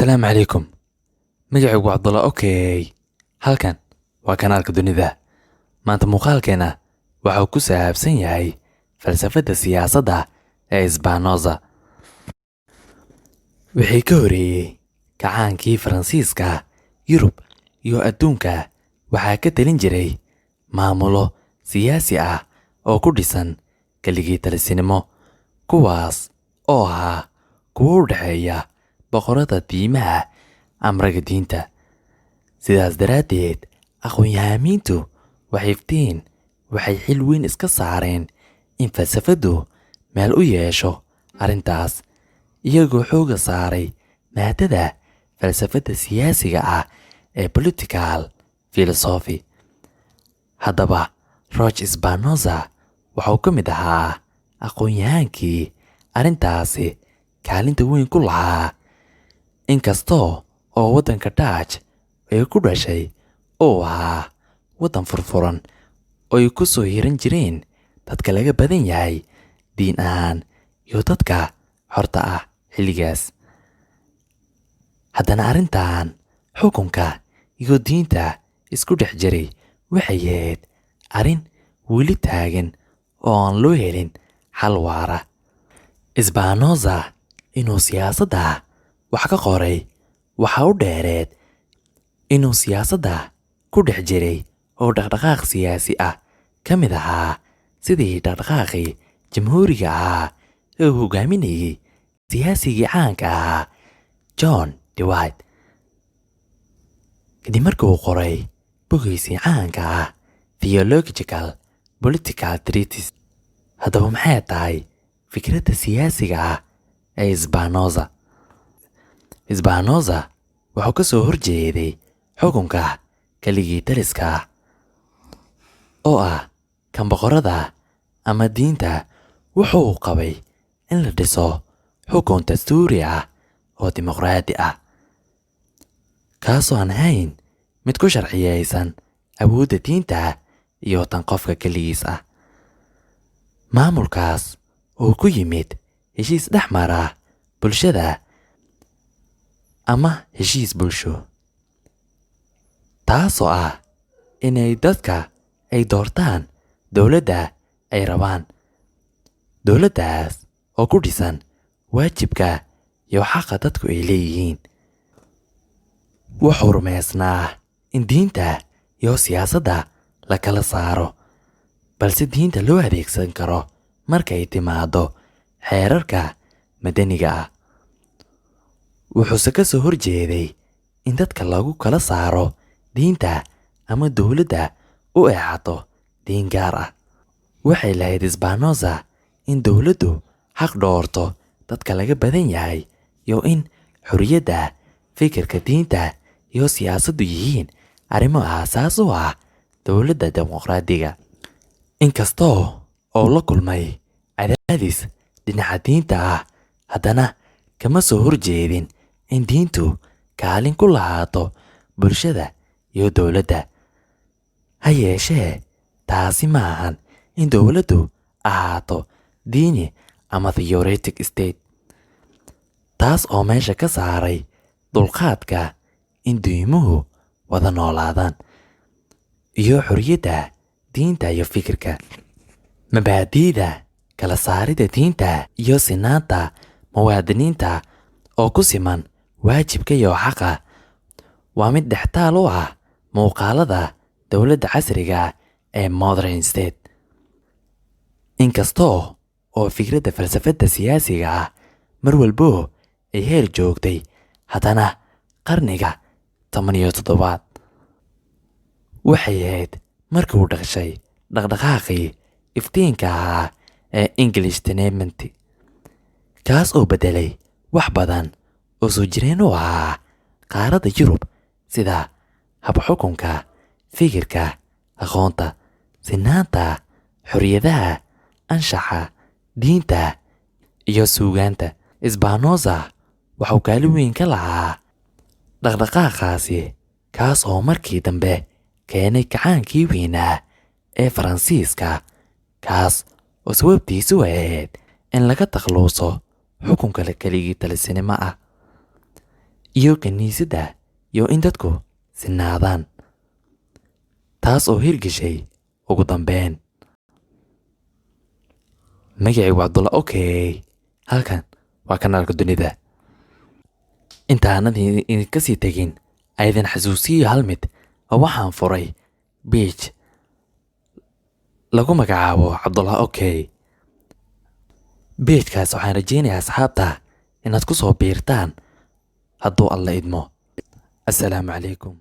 Asalaamu calaykum. Magacaygu waa Cabdulla. Okay, halkan waa kanaalka dunida. Maanta muuqaalkeena waxa uu ku saabsan yahay falsafadda siyaasadda ee Spinoza. Wixii ka horreeyay kacaankii Faransiiska, Yurub iyo adduunka waxaa ka talin jiray maamulo siyaasi ah oo ku dhisan keligii talisinimo, kuwaas oo ahaa kuwo u dhexeeya boqorada diimaha amraga diinta. Sidaas daraaddeed, aqoon-yahamiintu waxay xil weyn iska saareen in falsafaddu meel u yeesho arrintaas, iyagoo xooga saaray maadada falsafadda siyaasiga ah ee political philosophy. Haddaba, Roch Spinoza waxa uu ka mid ahaa aqoon-yahankii arrintaasi kaalinta weyn ku lahaa. Inkastoo oo waddanka Dutch ay ku dhashay oo ahaa waddan furfuran oo ay ku soo hiran jireen dadka laga badan yahay diin ahaan iyo dadka xorta ah xilligaas, haddana arrintan xukunka iyo diinta isku dhex jiray waxay ahayd arrin weli taagan oo aan loo helin xal waara. Spinoza inuu siyaasadda wax ka qoray waxa u dheereed inuu siyaasadda ku dhex jiray oo dhaqdhaqaaq siyaasi ah ka mid ahaa, sidii dhaqdhaqaaqii jamhuuriga ahaa ee uu hogaaminayay siyaasigii caanka ahaa John Dewey. Kadib markii uu qoray buuggiisii caanka ah Theological Political Treatise. Haddaba maxay tahay fikradda siyaasiga ah ee Spinoza? Spinoza wuxuu ka soo horjeeday xukunka keligii taliska ah oo ah kan boqorada ama diinta. Wuxuu qabay in la dhiso xukun dastuuri ah oo dimuqraadi ah, kaasoo aan ahayn mid ku sharciyeysan awoodda diinta iyo tan qofka keligiis ah. Maamulkaas oo ku yimid heshiis dhex mara bulshada ama heshiis bulsho, taasoo ah inay dadka ay doortaan dowladda ay rabaan. Dowladdaas oo ku dhisan waajibka iyo xaqa dadku ay leeyihiin. Wuxuu rumaysnaa in diinta iyo siyaasadda la kala saaro, balse diinta loo adeegsan karo markay timaado xeerarka madaniga ah. Wuxuuse ka soo horjeeday in dadka lagu kala saaro diinta ama dowladda u eexato diin gaar ah. Waxay lahayd Spinoza in dowladdu xaq dhoorto dadka laga badan yahay iyo in xorriyadda fikirka, diinta iyo siyaasaddu yihiin arrimo aasaas u ah dowladda dimuqraadiga. Inkastoo oo la kulmay cadaadis dhinaca diinta ah, haddana kama soo horjeedin in diintu kaalin ku lahaato bulshada iyo dowladda. Ha yeeshee, taasi ma ahan in dowladdu ahaato diini ama theocratic state, taas oo meesha ka saaray dulqaadka in diimuhu wada noolaadaan iyo xorriyadda diinta iyo fikirka. Mabaadi'da kala saaridda diinta iyo sinaanta muwaadiniinta oo ku siman waajibka iyo xaqa waa mid dhextaal u ah muuqaalada dowladda casriga ee modern state. Inkastoo oo fikradda falsafadda siyaasiga ah mar walbo ay heer joogtay, haddana qarniga 17aad waxay ahayd markii uu dhashay dhaqdhaqaaqii iftiinka ahaa ee Enlightenment, kaas oo beddelay wax badan oo soo jireen u ahaa qaaradda Yurub, sida habxukunka, fikirka, aqoonta, sinaanta, xorriyadaha, anshaxa, diinta iyo suugaanta. Spinoza wuxuu kaalin weyn ka lahaa dhaqdhaqaaqaasi, kaas oo markii dambe keenay kacaankii weynaa ee Faransiiska, kaas oo sababtiisu ahayd in laga takhaluso xukunka keligii talisinimo ah. iyo kiniisadda iyo in dadku sinaadaan, taas oo hirgashay ugu dambeyn. Magacaygu waa Cabdulla. Okay, halkan waa kanaalka dunida. Intaanan idinka sii tegin aydan xasuusiyo hal mid, oo waxaan furay page lagu magacaabo Cabdulla. Okay, pagekaas waxaan rajaynayaa asxaabta inaad ku soo biirtaan hadduu Alla idmo. Assalaamu calaykum.